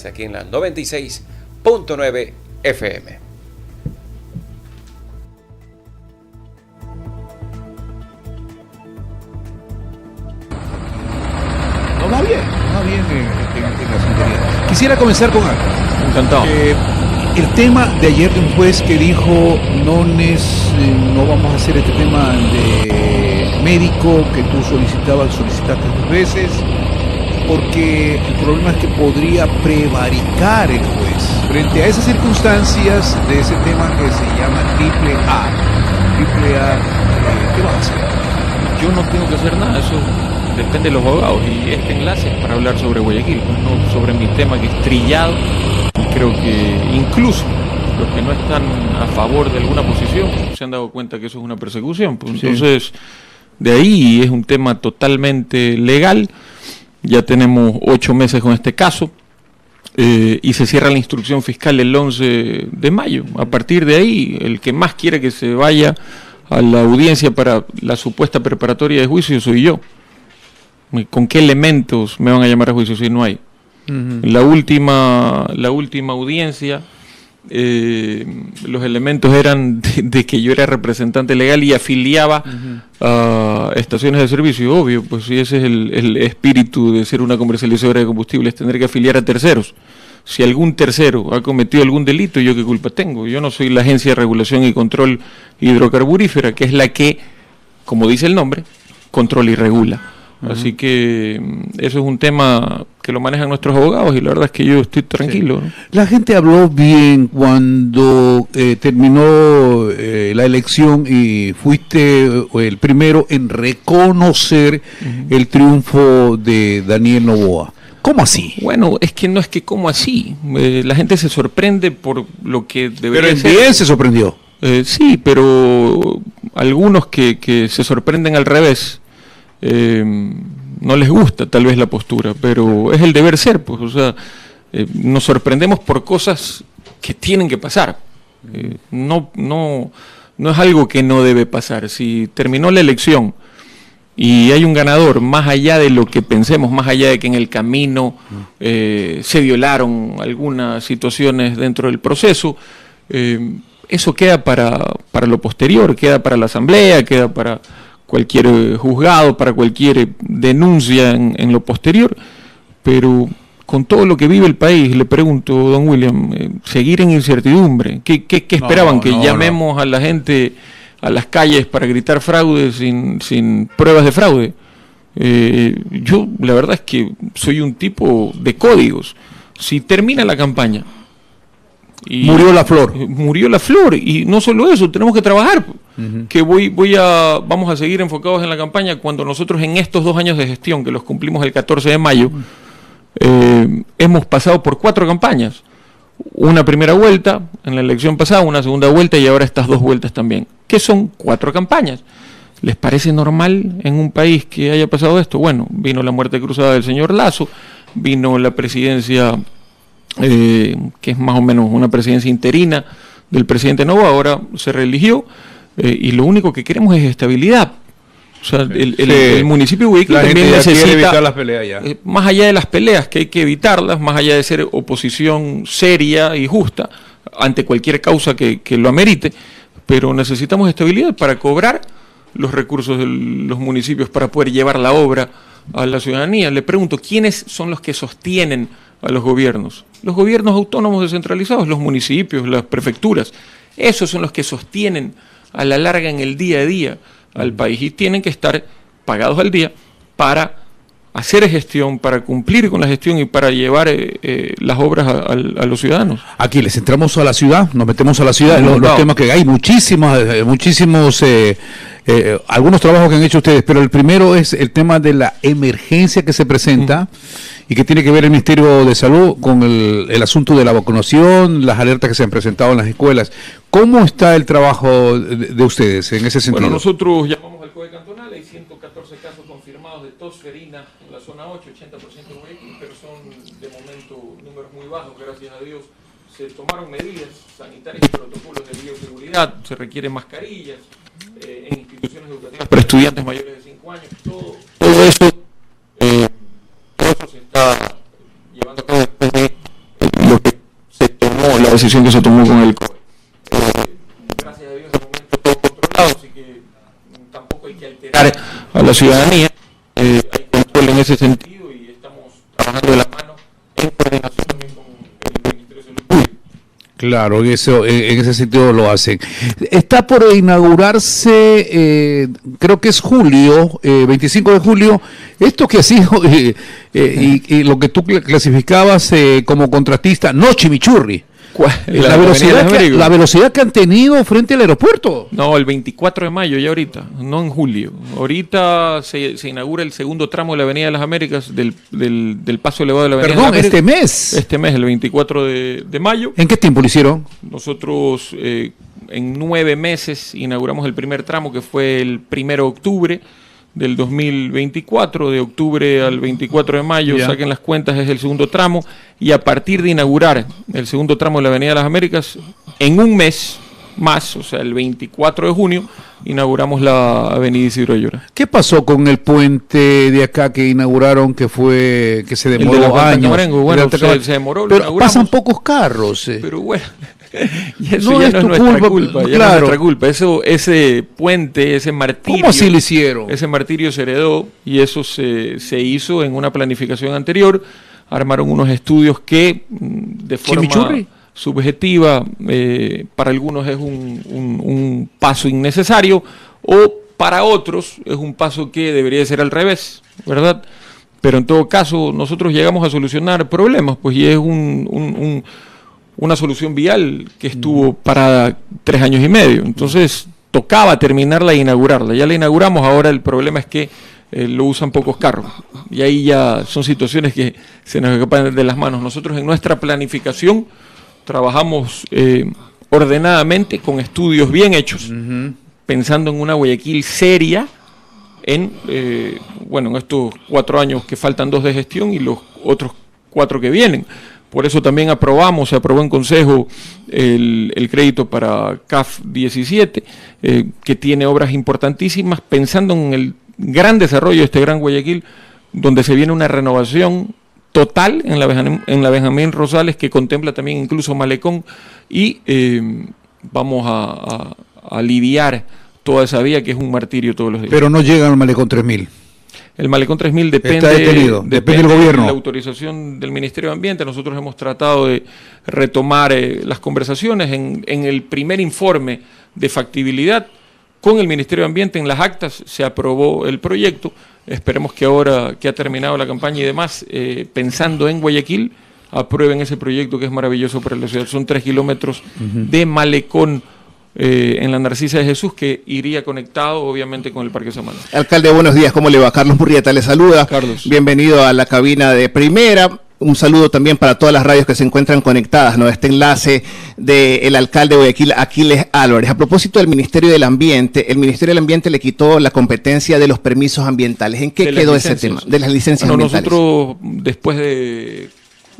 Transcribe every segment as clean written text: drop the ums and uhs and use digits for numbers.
Aquí en la 96.9 FM. No va bien en la sintonía. Quisiera comenzar con algo. Encantado. El tema de ayer de un juez que dijo no vamos a hacer este tema de médico que tú solicitaste 2 veces, porque el problema es que podría prevaricar el juez. Frente a esas circunstancias de ese tema que se llama triple A, ¿qué vas a hacer? Yo no tengo que hacer nada, eso depende de los abogados, y este enlace es para hablar sobre Guayaquil, pues no sobre mi tema que es trillado. Creo que incluso los que no están a favor de alguna posición se han dado cuenta que eso es una persecución, pues sí. Entonces de ahí es un tema totalmente legal. Ya tenemos 8 meses con este caso y se cierra la instrucción fiscal el 11 de mayo. A partir de ahí, el que más quiere que se vaya a la audiencia para la supuesta preparatoria de juicio soy yo. ¿Con qué elementos me van a llamar a juicio si no hay? La última audiencia, los elementos eran de que yo era representante legal y afiliaba a estaciones de servicio. Obvio, pues si ese es el espíritu de ser una comercializadora de combustibles, tener que afiliar a terceros. Si algún tercero ha cometido algún delito, ¿yo qué culpa tengo? Yo no soy la Agencia de Regulación y Control Hidrocarburífera, que es la que, como dice el nombre, controla y regula. Así que eso es un tema que lo manejan nuestros abogados y la verdad es que yo estoy tranquilo, ¿no? La gente habló bien cuando terminó la elección y fuiste el primero en reconocer el triunfo de Daniel Noboa. ¿Cómo así? Bueno, es que no es que cómo así. La gente se sorprende por lo que debería ser. Pero bien se sorprendió. Sí, pero algunos que se sorprenden al revés. No les gusta tal vez la postura, pero es el deber ser, pues, o sea, nos sorprendemos por cosas que tienen que pasar. No es algo que no debe pasar. Si terminó la elección y hay un ganador, más allá de lo que pensemos, más allá de que en el camino se violaron algunas situaciones dentro del proceso, eso queda para lo posterior, queda para la asamblea, queda para cualquier juzgado, para cualquier denuncia en lo posterior, pero con todo lo que vive el país, le pregunto, don William, seguir en incertidumbre, ¿qué esperaban? ¿Que llamemos a la gente a las calles para gritar fraude sin pruebas de fraude? Yo la verdad es que soy un tipo de códigos. Si termina la campaña y murió la flor, y no solo eso, tenemos que trabajar. Que vamos a seguir enfocados en la campaña cuando nosotros en estos 2 años de gestión, que los cumplimos el 14 de mayo, hemos pasado por 4 campañas. Una primera vuelta en la elección pasada, una segunda vuelta y ahora estas 2 vueltas también, que son 4 campañas. ¿Les parece normal en un país que haya pasado esto? Bueno, vino la muerte cruzada del señor Lasso, vino la presidencia, que es más o menos una presidencia interina del presidente Noboa, ahora se reeligió, y lo único que queremos es estabilidad. O sea, el municipio de Guayaquil también necesita evitar las peleas ya. Más allá de las peleas, que hay que evitarlas, más allá de ser oposición seria y justa ante cualquier causa que lo amerite, pero necesitamos estabilidad para cobrar los recursos de los municipios, para poder llevar la obra a la ciudadanía. Le pregunto, ¿quiénes son los que sostienen a los gobiernos? Los gobiernos autónomos descentralizados, los municipios, las prefecturas. Esos son los que sostienen a la larga en el día a día al país y tienen que estar pagados al día para hacer gestión, para cumplir con la gestión y para llevar las obras a los ciudadanos. Aquí les entramos a la ciudad, nos metemos a la ciudad, los temas que hay muchísimos algunos trabajos que han hecho ustedes, pero el primero es el tema de la emergencia que se presenta y que tiene que ver el Ministerio de Salud con el asunto de la vacunación, las alertas que se han presentado en las escuelas. ¿Cómo está el trabajo de ustedes en ese sentido? Bueno, nosotros llamamos al COE cantonal, hay 114 casos confirmados de tos ferina en la zona 8, 80% de Guayaquil, pero son de momento números muy bajos, gracias a Dios. Se tomaron medidas sanitarias y protocolos de bioseguridad, se requieren mascarillas en instituciones educativas para estudiantes mayores de 5 años, todo eso se está llevando a cabo después de decisión que se tomó con el COE. Gracias a Dios, de momento todo controlado, así que tampoco hay que alterar a la ciudadanía. Hay control en ese sentido y estamos trabajando de la mano en coordinación también con el Ministerio de Salud Pública. Claro, en ese sentido lo hacen. Está por inaugurarse, creo que es julio, 25 de julio, esto que ha sido, y lo que tú clasificabas como contratista, no chimichurri. La velocidad que han tenido frente al aeropuerto. No, el 24 de mayo, ya ahorita, no en julio. Ahorita se inaugura el segundo tramo de la Avenida de las Américas, del paso elevado de la Avenida de las Américas. Este mes. Este mes, el 24 de mayo. ¿En qué tiempo lo hicieron? Nosotros en 9 meses inauguramos el primer tramo, que fue el 1 de octubre del 2024, de octubre al 24 de mayo, saquen las cuentas, es el segundo tramo, y a partir de inaugurar el segundo tramo de la Avenida de las Américas, en un mes más, o sea, el 24 de junio, inauguramos la Avenida Isidro Ayora. ¿Qué pasó con el puente de acá que inauguraron, que se demoró años? Marengo, bueno, se demoró. Pero pasan pocos carros. Pero bueno, y eso no ya no es nuestra culpa, ya no es nuestra culpa. Ese puente, ese martirio. ¿Cómo así lo hicieron? Ese martirio se heredó y eso se hizo en una planificación anterior. Armaron unos estudios que de forma subjetiva para algunos es un paso innecesario, o para otros es un paso que debería ser al revés, ¿verdad? Pero en todo caso nosotros llegamos a solucionar problemas, pues, y es una solución vial que estuvo parada 3 años y medio. Entonces tocaba terminarla e inaugurarla. Ya la inauguramos, ahora el problema es que lo usan pocos carros. Y ahí ya son situaciones que se nos escapan de las manos. Nosotros en nuestra planificación trabajamos ordenadamente, con estudios bien hechos, pensando en una Guayaquil seria en estos 4 años que faltan 2 de gestión y los otros 4 que vienen. Por eso también se aprobó en Consejo el crédito para CAF 17, que tiene obras importantísimas, pensando en el gran desarrollo de este Gran Guayaquil, donde se viene una renovación total en la Benjamín Rosales, que contempla también incluso Malecón, y vamos a aliviar toda esa vía que es un martirio todos los días. Pero no llegan al Malecón 3000. El Malecón 3000 depende del gobierno. De la autorización del Ministerio de Ambiente. Nosotros hemos tratado de retomar las conversaciones en el primer informe de factibilidad con el Ministerio de Ambiente. En las actas se aprobó el proyecto. Esperemos que ahora que ha terminado la campaña y demás, pensando en Guayaquil, aprueben ese proyecto que es maravilloso para la ciudad. Son 3 kilómetros de malecón en la Narcisa de Jesús, que iría conectado obviamente con el Parque Samaná. Alcalde, buenos días, ¿cómo le va? Carlos Murrieta le saluda. Carlos. Bienvenido a la cabina de Primera. Un saludo también para todas las radios que se encuentran conectadas, ¿no? Este enlace del alcalde de Guayaquil, Aquiles Álvarez. A propósito del Ministerio del Ambiente, el Ministerio del Ambiente le quitó la competencia de los permisos ambientales. ¿En qué quedó ese tema? De las licencias ambientales. Nosotros, después de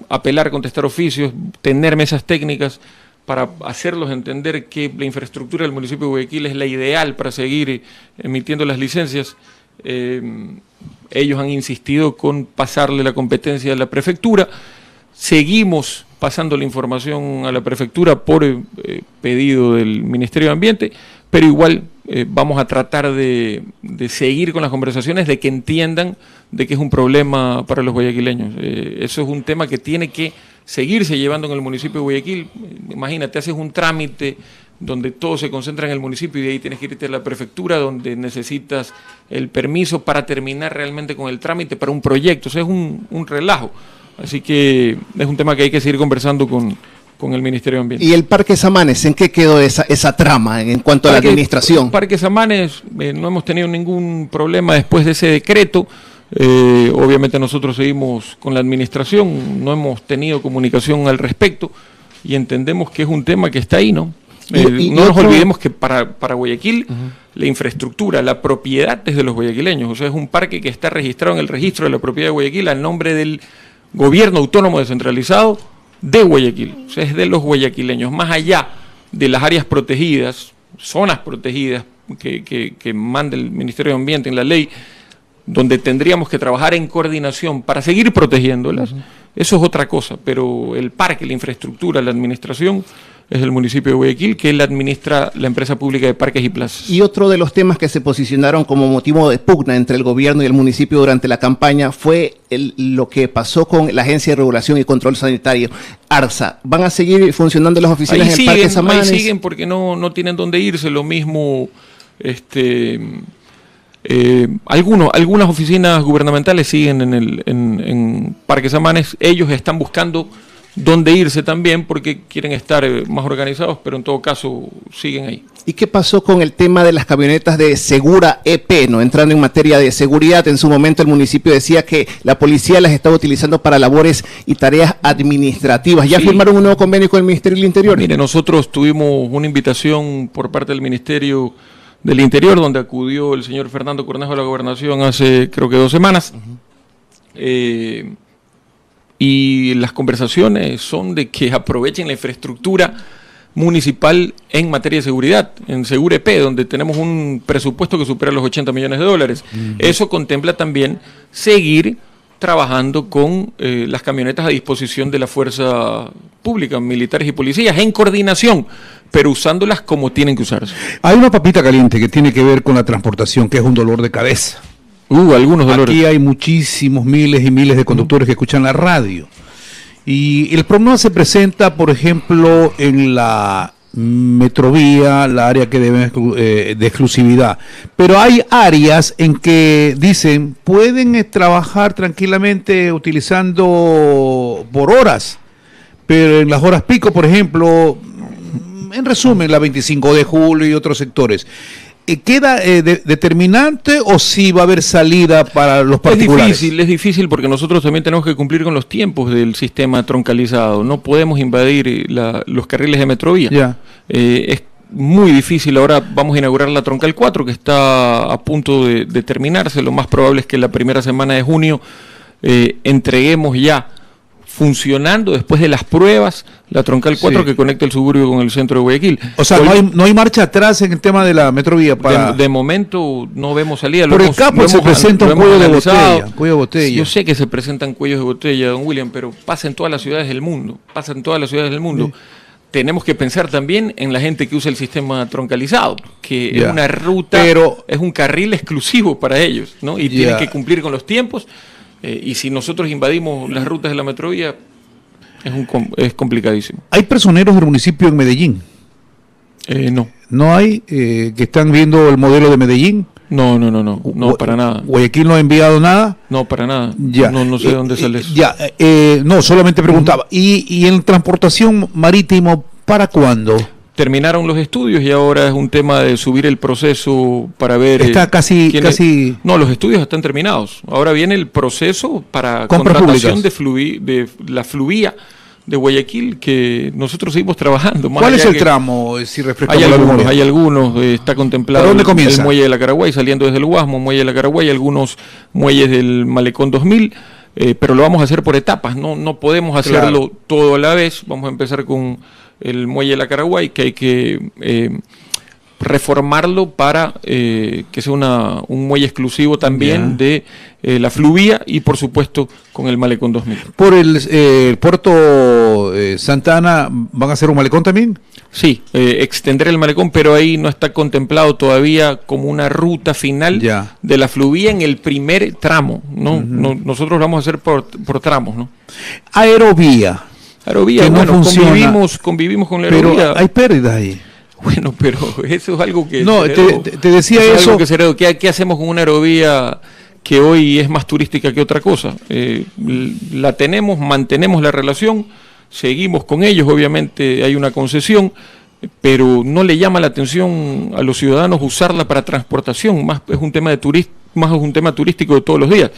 apelar, contestar oficios, tener mesas técnicas para hacerlos entender que la infraestructura del municipio de Guayaquil es la ideal para seguir emitiendo las licencias, ellos han insistido con pasarle la competencia a la prefectura. Seguimos pasando la información a la prefectura por pedido del Ministerio de Ambiente, pero igual vamos a tratar de seguir con las conversaciones, de que entiendan de que es un problema para los guayaquileños. Eso es un tema que tiene que seguirse llevando en el municipio de Guayaquil. Imagínate, haces un trámite donde todo se concentra en el municipio y de ahí tienes que irte a la prefectura, donde necesitas el permiso para terminar realmente con el trámite para un proyecto. O sea, es un relajo. Así que es un tema que hay que seguir conversando con el Ministerio de Ambiente. ¿Y el Parque Samanes, en qué quedó esa trama en cuanto a la administración? Parque Samanes, no hemos tenido ningún problema después de ese decreto. Obviamente nosotros seguimos con la administración, no hemos tenido comunicación al respecto y entendemos que es un tema que está ahí, ¿no? No nos olvidemos que para Guayaquil la infraestructura, la propiedad es de los guayaquileños. O sea, es un parque que está registrado en el registro de la propiedad de Guayaquil al nombre del gobierno autónomo descentralizado de Guayaquil. O sea, es de los guayaquileños. Más allá de las áreas protegidas, zonas protegidas que manda el Ministerio de Ambiente en la ley, donde tendríamos que trabajar en coordinación para seguir protegiéndolas, eso es otra cosa, pero el parque, la infraestructura, la administración es el municipio de Guayaquil, que él administra la empresa pública de parques y plazas. Y otro de los temas que se posicionaron como motivo de pugna entre el gobierno y el municipio durante la campaña fue lo que pasó con la Agencia de Regulación y Control Sanitario, ARSA. ¿Van a seguir funcionando las oficinas en el Parque Samanes? Ahí siguen porque no tienen dónde irse. Lo mismo, algunas oficinas gubernamentales siguen en Parque Samanes. Ellos están buscando dónde irse también porque quieren estar más organizados, pero en todo caso siguen ahí. ¿Y qué pasó con el tema de las camionetas de Segura EP? ¿No? Entrando en materia de seguridad, en su momento el municipio decía que la policía las estaba utilizando para labores y tareas administrativas. ¿Ya firmaron un nuevo convenio con el Ministerio del Interior? Mire, nosotros tuvimos una invitación por parte del Ministerio del Interior, donde acudió el señor Fernando Cornejo de la Gobernación hace creo que 2 semanas. Y las conversaciones son de que aprovechen la infraestructura municipal en materia de seguridad, en Segura EP, donde tenemos un presupuesto que supera los $80 millones. Eso contempla también seguir trabajando con las camionetas a disposición de la fuerza pública, militares y policías, en coordinación, pero usándolas como tienen que usarse. Hay una papita caliente que tiene que ver con la transportación, que es un dolor de cabeza. Algunos dolores. Aquí hay muchísimos, miles y miles de conductores que escuchan la radio. Y el problema se presenta, por ejemplo, en la metrovía, la área que debe de exclusividad. Pero hay áreas en que dicen, pueden trabajar tranquilamente utilizando por horas, pero en las horas pico, por ejemplo, en resumen, la 25 de julio y otros sectores. ¿Queda determinante o sí va a haber salida para los particulares? Es difícil porque nosotros también tenemos que cumplir con los tiempos del sistema troncalizado. No podemos invadir los carriles de metrovía. Ya. Es muy difícil. Ahora vamos a inaugurar la troncal 4, que está a punto de terminarse. Lo más probable es que la primera semana de junio entreguemos ya funcionando, después de las pruebas, la troncal 4 que conecta el suburbio con el centro de Guayaquil. O sea, no hay marcha atrás en el tema de la metrovía. De momento no vemos salida. Por el campo se presenta un cuello de botella. Yo sé que se presentan cuellos de botella, don William, pero pasa en todas las ciudades del mundo. Sí. Tenemos que pensar también en la gente que usa el sistema troncalizado, que es una ruta, es un carril exclusivo para ellos, ¿no? Y tienen que cumplir con los tiempos. Y si nosotros invadimos las rutas de la metrovía, es complicadísimo. ¿Hay personeros del municipio en Medellín? No. ¿No hay que están viendo el modelo de Medellín? No, para nada. ¿Guayaquil no ha enviado nada? No, para nada. Ya. No sé de dónde sale eso. No, solamente preguntaba. ¿Y en transportación marítimo, para cuándo? Terminaron los estudios y ahora es un tema de subir el proceso para ver... Está casi... No, los estudios están terminados. Ahora viene el proceso para contratación de la fluvía de Guayaquil, que nosotros seguimos trabajando. ¿Cuál es el tramo? Si Hay algunos, está contemplado. ¿Por dónde comienza? El muelle de la Caraguay, saliendo desde el Guasmo, muelle de la Caraguay, algunos muelles del Malecón 2000, pero lo vamos a hacer por etapas, no podemos hacerlo todo a la vez. Vamos a empezar con el muelle de la Caraguay, que hay que reformarlo para que sea un muelle exclusivo también de la fluvía, y por supuesto con el Malecón 2000. ¿Por el puerto Santa Ana van a hacer un malecón también? Sí, extender el malecón, pero ahí no está contemplado todavía como una ruta final de la fluvía en el primer tramo, ¿no? Nosotros lo vamos a hacer por tramos, ¿no? Aerovía, que no funciona. Convivimos con la aerovía. Pero hay pérdidas ahí. Bueno, pero eso es algo que... No, te decía eso. ¿Qué hacemos con una aerovía que hoy es más turística que otra cosa? La tenemos, mantenemos la relación, seguimos con ellos, obviamente hay una concesión, pero no le llama la atención a los ciudadanos usarla para transportación, más es un tema turístico de todos los días.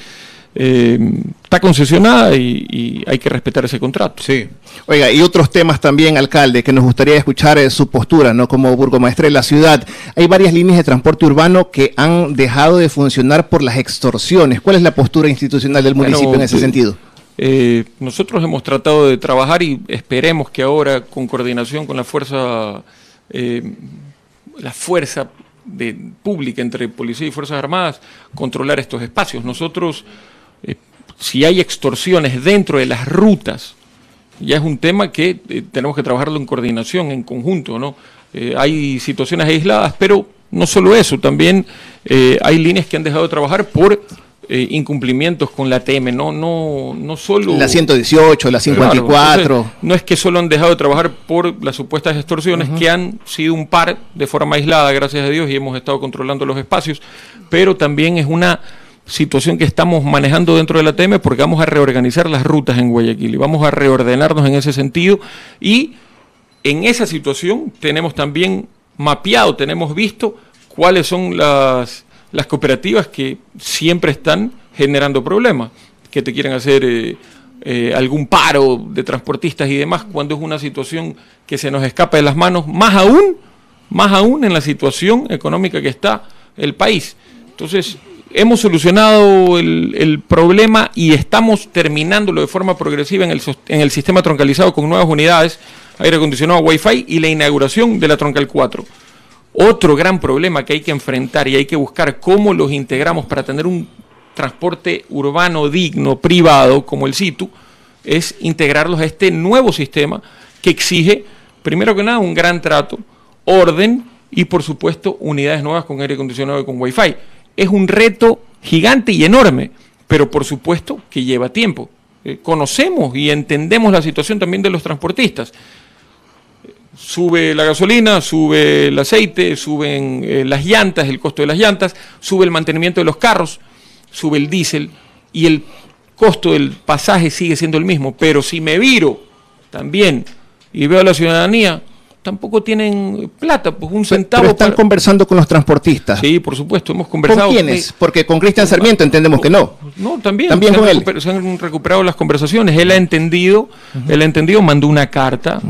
Está concesionada y hay que respetar ese contrato. Sí. Oiga, y otros temas también, alcalde, que nos gustaría escuchar su postura, ¿no? Como burgomaestre de la ciudad. Hay varias líneas de transporte urbano que han dejado de funcionar por las extorsiones. ¿Cuál es la postura institucional del municipio en ese sentido? Nosotros hemos tratado de trabajar y esperemos que ahora, con coordinación con la fuerza pública entre policía y fuerzas armadas, controlar estos espacios. Nosotros si hay extorsiones dentro de las rutas, ya es un tema que tenemos que trabajarlo en coordinación, en conjunto, ¿no? Hay situaciones aisladas, pero no solo eso, también hay líneas que han dejado de trabajar por incumplimientos con la ATM, no solo... La 118, la 54... Claro, entonces, no es que solo han dejado de trabajar por las supuestas extorsiones, que han sido un par de forma aislada, gracias a Dios, y hemos estado controlando los espacios, pero también es una situación que estamos manejando dentro de la ATM porque vamos a reorganizar las rutas en Guayaquil y vamos a reordenarnos en ese sentido, y en esa situación tenemos también mapeado, tenemos visto cuáles son las cooperativas que siempre están generando problemas, que te quieren hacer algún paro de transportistas y demás, cuando es una situación que se nos escapa de las manos, más aún en la situación económica que está el país. Entonces, hemos solucionado el problema y estamos terminándolo de forma progresiva en el sistema troncalizado con nuevas unidades, aire acondicionado, Wi-Fi y la inauguración de la Troncal 4. Otro gran problema que hay que enfrentar y hay que buscar cómo los integramos para tener un transporte urbano digno, privado, como el SITU, es integrarlos a este nuevo sistema que exige, primero que nada, un gran trato, orden y, por supuesto, unidades nuevas con aire acondicionado y con Wi-Fi. Es un reto gigante y enorme, pero por supuesto que lleva tiempo. Conocemos y entendemos la situación también de los transportistas. Sube la gasolina, sube el aceite, suben las llantas, el costo de las llantas, sube el mantenimiento de los carros, sube el diésel y el costo del pasaje sigue siendo el mismo. Pero si me viro también y veo a la ciudadanía, tampoco tienen plata, pues un centavo. Pero están conversando con los transportistas. Sí, por supuesto, hemos conversado. ¿Con quiénes? Porque con Cristian Sarmiento entendemos que no. No, también con él. Se han recuperado las conversaciones. Él ha entendido, mandó una carta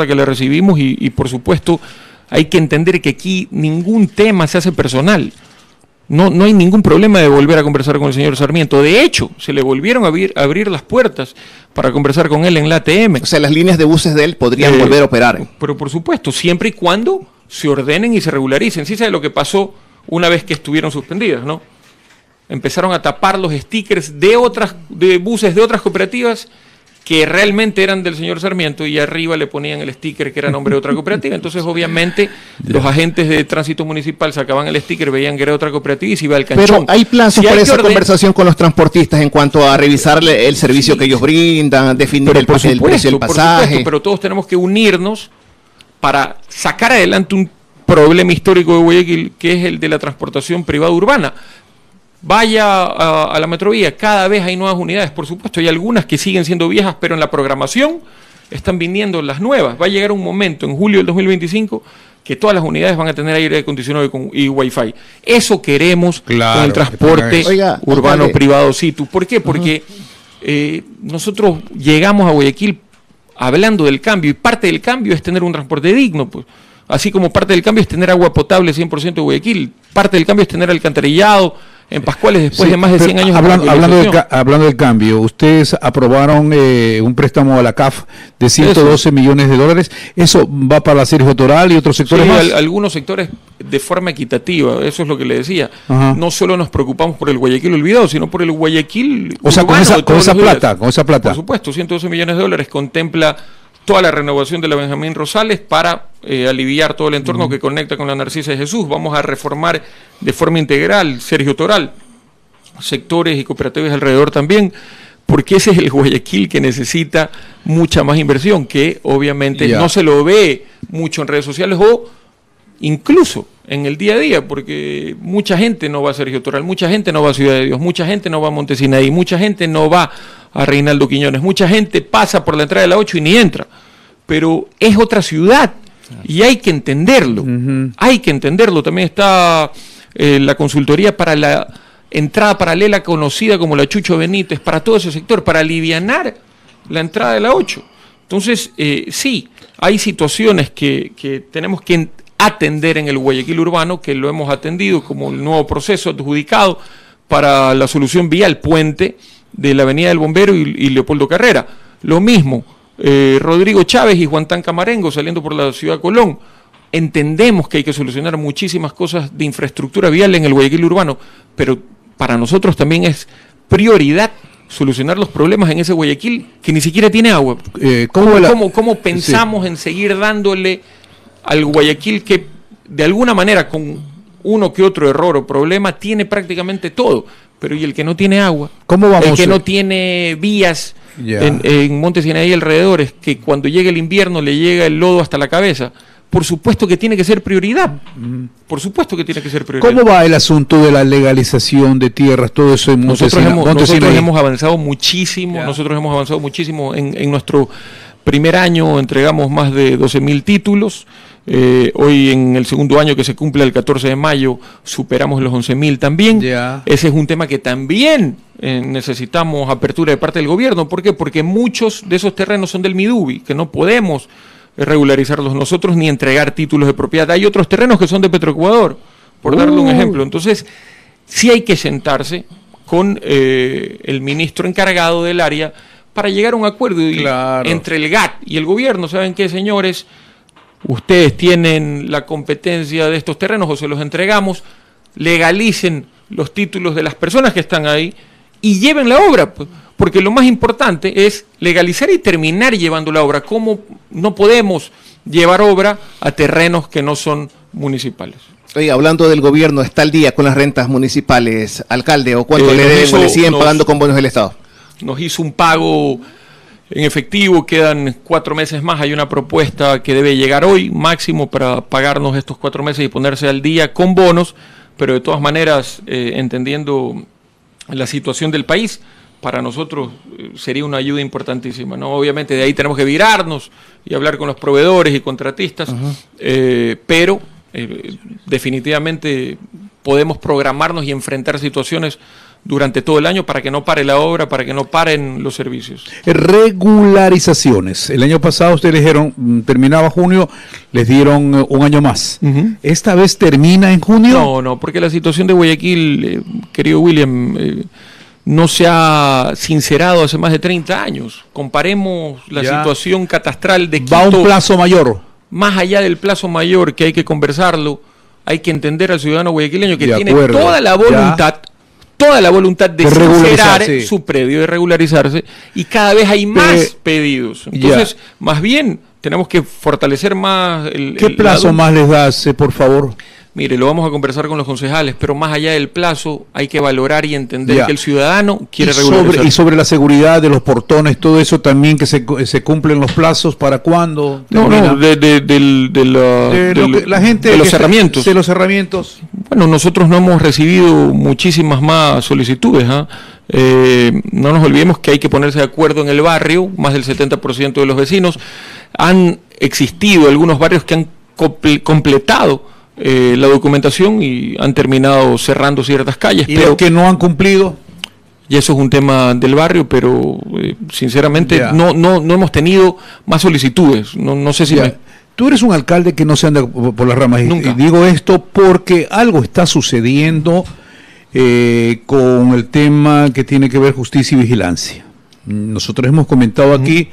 que le recibimos y por supuesto hay que entender que aquí ningún tema se hace personal. No hay ningún problema de volver a conversar con el señor Sarmiento. De hecho, se le volvieron a abrir las puertas para conversar con él en la ATM. O sea, las líneas de buses de él podrían volver a operar. Pero por supuesto, siempre y cuando se ordenen y se regularicen. Sí sabe lo que pasó una vez que estuvieron suspendidas, ¿no? Empezaron a tapar los stickers de buses de otras cooperativas que realmente eran del señor Sarmiento y arriba le ponían el sticker que era nombre de otra cooperativa. Entonces, obviamente, los agentes de tránsito municipal sacaban el sticker, veían que era otra cooperativa y se iba al canchón. Pero hay plazos para esa conversación con los transportistas en cuanto a revisar el servicio que ellos brindan, definir el precio del pasaje. Supuesto, pero todos tenemos que unirnos para sacar adelante un problema histórico de Guayaquil, que es el de la transportación privada urbana. Vaya a la Metrovía, cada vez hay nuevas unidades, por supuesto, hay algunas que siguen siendo viejas, pero en la programación están viniendo las nuevas. Va a llegar un momento en julio del 2025 que todas las unidades van a tener aire acondicionado y Wi-Fi. Eso queremos con el transporte urbano privado SITU. ¿Por qué? Porque nosotros llegamos a Guayaquil hablando del cambio, y parte del cambio es tener un transporte digno, pues. Así como parte del cambio es tener agua potable 100% de Guayaquil, parte del cambio es tener alcantarillado en Pascuales después de más de 100 años. Hablando del cambio, ustedes aprobaron un préstamo a la CAF de 112 millones de dólares. ¿Eso va para la Sergio Toral y otros sectores más? Algunos sectores de forma equitativa, eso es lo que le decía. Ajá. No solo nos preocupamos por el Guayaquil olvidado, sino por el Guayaquil urbano, con esa plata. Por supuesto, 112 millones de dólares contempla toda la renovación de la Benjamín Rosales para aliviar todo el entorno que conecta con la Narcisa de Jesús. Vamos a reformar de forma integral Sergio Toral, sectores y cooperativas alrededor también, porque ese es el Guayaquil que necesita mucha más inversión, que obviamente no se lo ve mucho en redes sociales o incluso en el día a día, porque mucha gente no va a Sergio Toral, mucha gente no va a Ciudad de Dios, mucha gente no va a Montesinaí, mucha gente no va a Reinaldo Quiñones, mucha gente pasa por la entrada de la 8 y ni entra, pero es otra ciudad y hay que entenderlo, hay que entenderlo. También está la consultoría para la entrada paralela conocida como la Chucho Benítez, para todo ese sector, para alivianar la entrada de la 8. Entonces, sí, hay situaciones que tenemos que atender en el Guayaquil urbano, que lo hemos atendido como el nuevo proceso adjudicado para la solución vial puente de la Avenida del Bombero y Leopoldo Carrera. Lo mismo, Rodrigo Chávez y Juantán Camarengo saliendo por la ciudad de Colón. Entendemos que hay que solucionar muchísimas cosas de infraestructura vial en el Guayaquil urbano, pero para nosotros también es prioridad solucionar los problemas en ese Guayaquil que ni siquiera tiene agua. ¿Cómo pensamos en seguir dándole al Guayaquil que de alguna manera con uno que otro error o problema tiene prácticamente todo? Pero ¿y el que no tiene agua? ¿Cómo vamos? El que no tiene vías en Monte Sinaí y alrededores, que cuando llega el invierno le llega el lodo hasta la cabeza. Por supuesto que tiene que ser prioridad. Por supuesto que tiene que ser prioridad. ¿Cómo va el asunto de la legalización de tierras, todo eso en Monte Sinaí? Nosotros hemos avanzado muchísimo. Nosotros hemos avanzado muchísimo. En nuestro primer año entregamos más de 12.000 títulos. Hoy en el segundo año, que se cumple el 14 de mayo, superamos los 11.000 también. Ese es un tema que también necesitamos apertura de parte del gobierno. ¿Por qué? Porque muchos de esos terrenos son del Midubi, que no podemos regularizarlos nosotros ni entregar títulos de propiedad. Hay otros terrenos que son de Petroecuador, por darle un ejemplo. Entonces, sí hay que sentarse con el ministro encargado del área para llegar a un acuerdo entre el GAT y el gobierno. ¿Saben qué, señores? Ustedes tienen la competencia de estos terrenos o se los entregamos, legalicen los títulos de las personas que están ahí y lleven la obra, porque lo más importante es legalizar y terminar llevando la obra. ¿Cómo no podemos llevar obra a terrenos que no son municipales? Oye, hablando del gobierno, ¿está al día con las rentas municipales, alcalde? ¿O cuánto le siguen pagando con bonos del Estado? Nos hizo un pago en efectivo, quedan 4 meses más. Hay una propuesta que debe llegar hoy máximo para pagarnos estos 4 meses y ponerse al día con bonos, pero de todas maneras, entendiendo la situación del país, para nosotros sería una ayuda importantísima, ¿no? Obviamente de ahí tenemos que virarnos y hablar con los proveedores y contratistas, pero definitivamente podemos programarnos y enfrentar situaciones durante todo el año para que no pare la obra, para que no paren los servicios. Regularizaciones. El año pasado ustedes dijeron, terminaba junio, les dieron un año más. ¿Esta vez termina en junio? No, porque la situación de Guayaquil, querido William, no se ha sincerado hace más de 30 años. Comparemos la situación catastral de Quito. Va a un plazo mayor. Más allá del plazo mayor, que hay que conversarlo, hay que entender al ciudadano guayaquileño que tiene toda la voluntad de sincerar su predio, de regularizarse, y cada vez hay más pedidos. Entonces, más bien, tenemos que fortalecer más ¿Qué plazo más les das, por favor? Mire, lo vamos a conversar con los concejales, pero más allá del plazo hay que valorar y entender que el ciudadano quiere regularizarse. Y sobre la seguridad de los portones, todo eso también, que se cumplen los plazos, ¿para cuándo? De los cerramientos. De los cerramientos. Bueno, nosotros no hemos recibido muchísimas más solicitudes. No nos olvidemos que hay que ponerse de acuerdo en el barrio. Más del 70% de los vecinos han existido algunos barrios que han completado la documentación y han terminado cerrando ciertas calles. ¿Y pero los que no han cumplido? Y eso es un tema del barrio, pero sinceramente no hemos tenido más solicitudes. No sé si Tú eres un alcalde que no se anda por las ramas. Nunca. Y digo esto porque algo está sucediendo con el tema que tiene que ver justicia y vigilancia. Nosotros hemos comentado aquí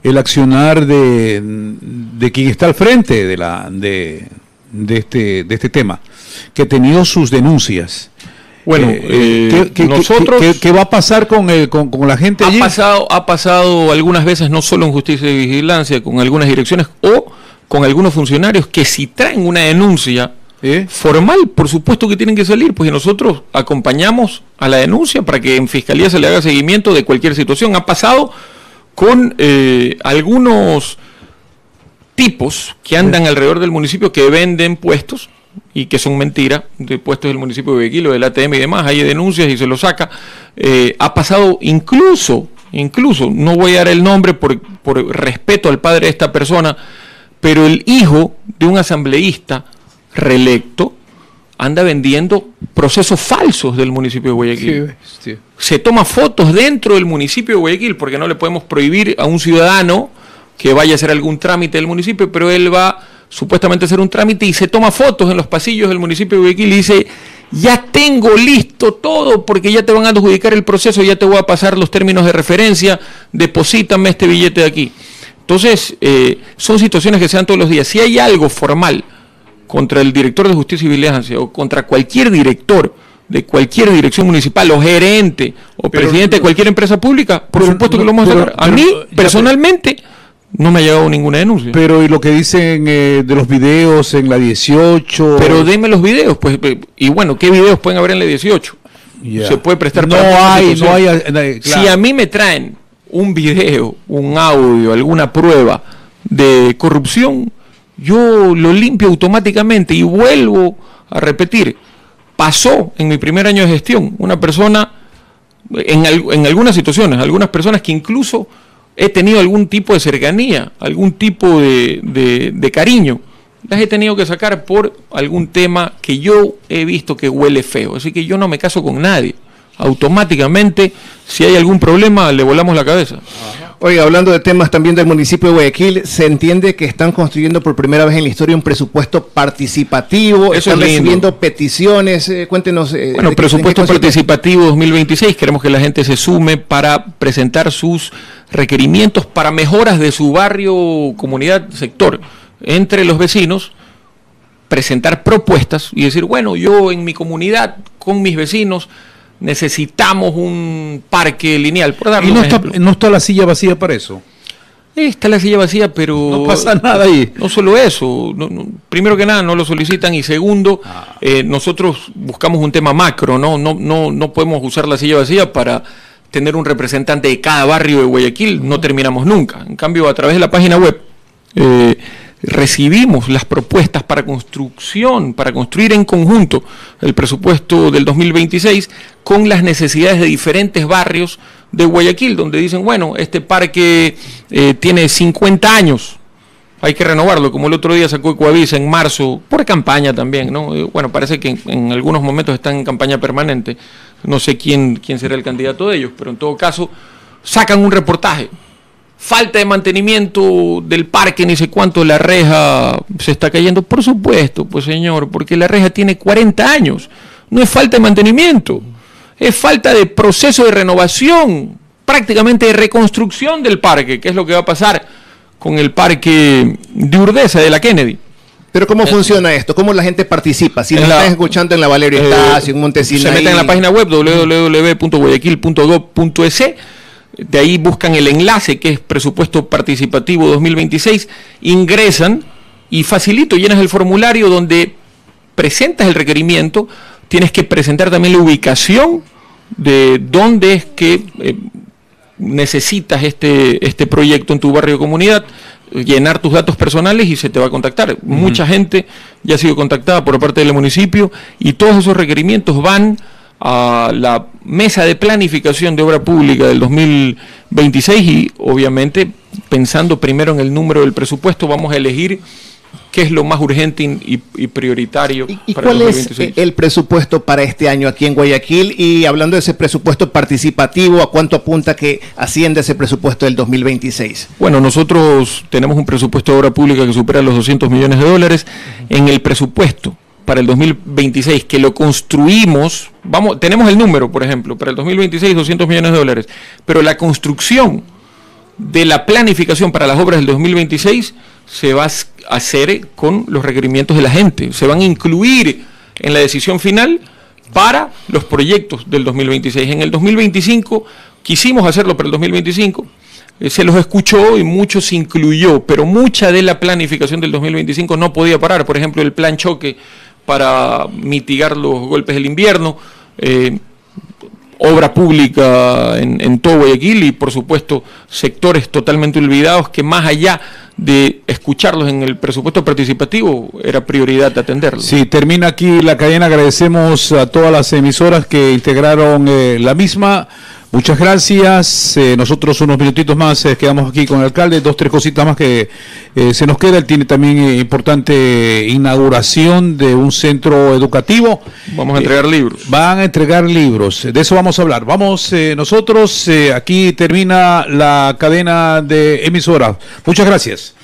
el accionar de quien está al frente de este tema, que ha tenido sus denuncias. Bueno, nosotros... ¿Qué va a pasar con la gente allí? Ha pasado algunas veces, no solo en justicia y vigilancia, con algunas direcciones o con algunos funcionarios que si traen una denuncia formal, por supuesto que tienen que salir, pues nosotros acompañamos a la denuncia para que en Fiscalía se le haga seguimiento de cualquier situación. Ha pasado con algunos tipos que andan alrededor del municipio que venden puestos y que son mentira, de puestos del municipio de Guayaquil o del ATM y demás. Hay denuncias y se lo saca. Ha pasado incluso, no voy a dar el nombre por respeto al padre de esta persona, pero el hijo de un asambleísta reelecto anda vendiendo procesos falsos del municipio de Guayaquil. Sí. Se toma fotos dentro del municipio de Guayaquil, porque no le podemos prohibir a un ciudadano que vaya a hacer algún trámite del municipio, pero él va supuestamente a hacer un trámite y se toma fotos en los pasillos del municipio de Guayaquil y dice: ya tengo listo todo porque ya te van a adjudicar el proceso, ya te voy a pasar los términos de referencia, deposítame este billete de aquí. Entonces, son situaciones que se dan todos los días. Si hay algo formal contra el director de Justicia y Vigilancia o contra cualquier director de cualquier dirección municipal o gerente o presidente de cualquier empresa pública, por supuesto que lo vamos a hacer. A mí, personalmente, no me ha llegado ninguna denuncia. Pero, ¿y lo que dicen de los videos en la 18? Pero denme los videos, pues, y bueno, ¿qué videos pueden haber en la 18? Yeah. Se puede prestar no para hay, claro. Si a mí me traen un video, un audio, alguna prueba de corrupción, yo lo limpio automáticamente y vuelvo a repetir. Pasó en mi primer año de gestión una persona, en algunas situaciones, algunas personas que incluso he tenido algún tipo de cercanía, algún tipo de cariño, las he tenido que sacar por algún tema que yo he visto que huele feo. Así que yo no me caso con nadie. Automáticamente, si hay algún problema, le volamos la cabeza. Oiga, hablando de temas también del municipio de Guayaquil, se entiende que están construyendo por primera vez en la historia un presupuesto participativo. Eso están es lindo. recibiendo peticiones. Cuéntenos. Bueno, presupuesto participativo 2026. Queremos que la gente se sume para presentar sus requerimientos para mejoras de su barrio, comunidad, sector. Entre los vecinos, presentar propuestas y decir, bueno, yo en mi comunidad, con mis vecinos, necesitamos un parque lineal, por darle ¿Y un ejemplo. no está la silla vacía para eso? Está la silla vacía, pero no pasa nada ahí. No solo eso, primero que nada no lo solicitan, y segundo, nosotros buscamos un tema macro, no podemos usar la silla vacía para tener un representante de cada barrio de Guayaquil, no terminamos nunca. En cambio, a través de la página web recibimos las propuestas para construcción, para construir en conjunto el presupuesto del 2026 con las necesidades de diferentes barrios de Guayaquil, donde dicen, bueno, este parque tiene 50 años, hay que renovarlo, como el otro día sacó Ecuavisa en marzo, por campaña también, ¿no? Bueno, parece que en algunos momentos están en campaña permanente, no sé quién será el candidato de ellos, pero en todo caso sacan un reportaje. Falta de mantenimiento del parque, ni sé cuánto, la reja se está cayendo. Por supuesto, pues señor, porque la reja tiene 40 años. No es falta de mantenimiento, es falta de proceso de renovación, prácticamente de reconstrucción del parque, que es lo que va a pasar con el parque de Urdesa, de la Kennedy. Pero ¿cómo funciona esto? ¿Cómo la gente participa? Si nos están escuchando en la Valerio Estacio, en Montesina. Se meten en la página web www.guayaquil.gov.es. De ahí buscan el enlace que es presupuesto participativo 2026, ingresan y facilito, llenas el formulario donde presentas el requerimiento, tienes que presentar también la ubicación de dónde es que necesitas este proyecto en tu barrio o comunidad, llenar tus datos personales y se te va a contactar. Mucha gente ya ha sido contactada por parte del municipio y todos esos requerimientos van a la mesa de planificación de obra pública del 2026 y obviamente pensando primero en el número del presupuesto vamos a elegir qué es lo más urgente y prioritario. ¿Y para cuál el es 2026. el presupuesto para este año aquí en Guayaquil? Y hablando de ese presupuesto participativo, ¿a cuánto apunta que asciende ese presupuesto del 2026? Bueno, nosotros tenemos un presupuesto de obra pública que supera los $200 millones. En el presupuesto para el 2026, que lo construimos, tenemos el número, por ejemplo, para el 2026, $200 millones, pero la construcción de la planificación para las obras del 2026 se va a hacer con los requerimientos de la gente, se van a incluir en la decisión final para los proyectos del 2026. En el 2025 quisimos hacerlo para el 2025, se los escuchó y mucho se incluyó, pero mucha de la planificación del 2025 no podía parar. Por ejemplo, el plan choque para mitigar los golpes del invierno, obra pública en todo Guayaquil y por supuesto sectores totalmente olvidados que más allá de escucharlos en el presupuesto participativo era prioridad atenderlos. Sí, termina aquí la cadena, agradecemos a todas las emisoras que integraron la misma. Muchas gracias. Nosotros unos minutitos más quedamos aquí con el alcalde. 2, 3 cositas más que se nos queda. Él tiene también importante inauguración de un centro educativo. Vamos a entregar libros. Van a entregar libros. De eso vamos a hablar. Vamos nosotros. Aquí termina la cadena de emisoras. Muchas gracias.